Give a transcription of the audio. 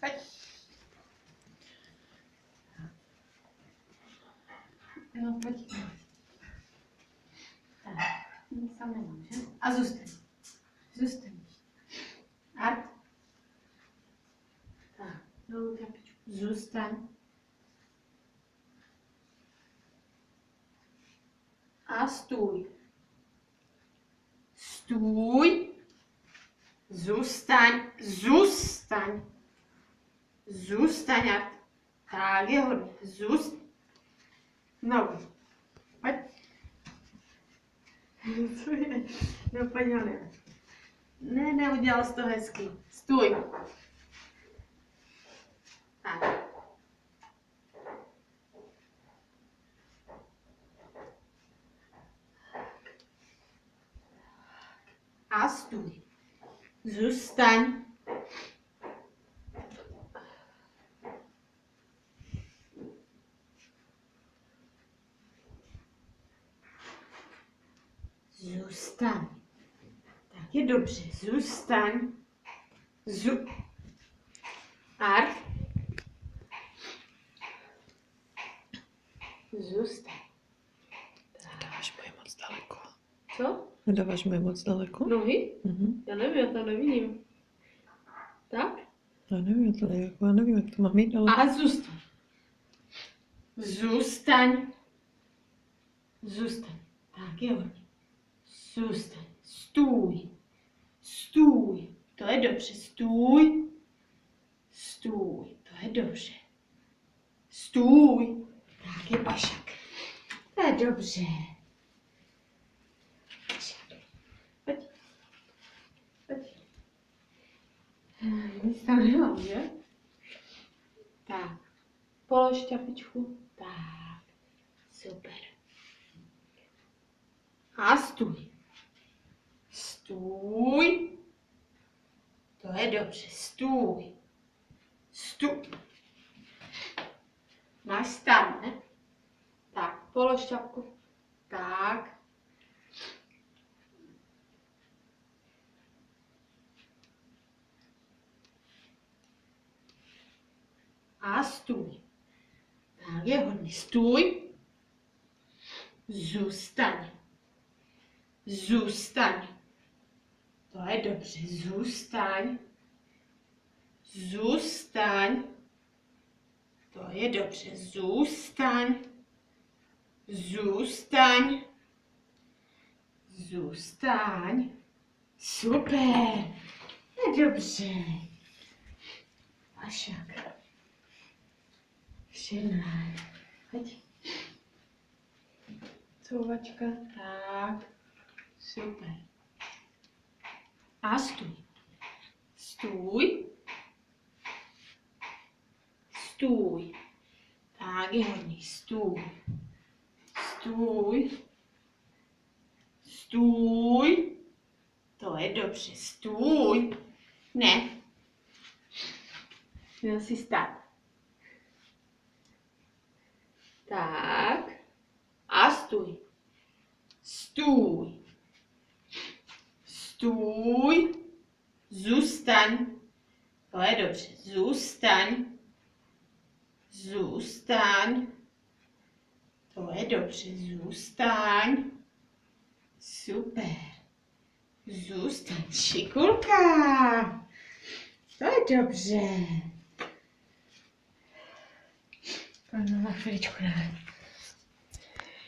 Pojď. No, pojď. Tak, nic tam nemám, že? A zůstaň. Zůstaň. Art. Tak, dolů krabičku. Zůstaň. A stůj. Stůj. Zůstaň. Zůstaň. Zůstaň. Art. Tak je hodně. Zůstaň. No. Pojď. Co je? No, pojď, ne. Ne, neudělal jsi to hezky. Stůj. Tak. A stůj. Zůstaň. Zůstaň. Tak je dobře. Zůstaň. Art. Zůstaň. Nedáváš moje moc daleko. Co? Nedáváš moje moc daleko? Nohy? Mhm. Já nevím, já to nevidím. Tak? Já nevím, já nevím, jak to mám mít, ale... A zůstaň. Zůstaň. Zůstaň. Tak je hodně. Zůstaň. Stůj. Stůj. To je dobře. Stůj. Stůj. To je dobře. Stůj. Tak je pašak. To je dobře. Pašak. Pojď. Pojď. Nic tam nemám, že? Tak. Polož čapičku. Tak. Super. A stůj. Stůj. To je dobře. Stůj. Stůj. Máš stát, ne? Tak, polož čapku. Tak. A stůj. Tak je hodně. Stůj. Zůstaň. Zůstaň. To je dobře. Zůstaň. Zůstaň. To je dobře. Zůstaň. Zůstaň. Zůstaň. Super. Je dobře. Vašak. Všechno. Pojď. Couvačka. Tak. Super. A stůj. Stůj. Stůj. Tak je hodně. Stůj. Stůj. Stůj. To je dobře. Stůj. Ne. Měl si stát. Tak. A stůj. Stůj. Stůj. Zůstaň. To je dobře. Zůstaň. Zůstaň. To je dobře. Zůstaň. Super. Zůstaň. Šikulka. To je dobře. Pojďme na chviličku.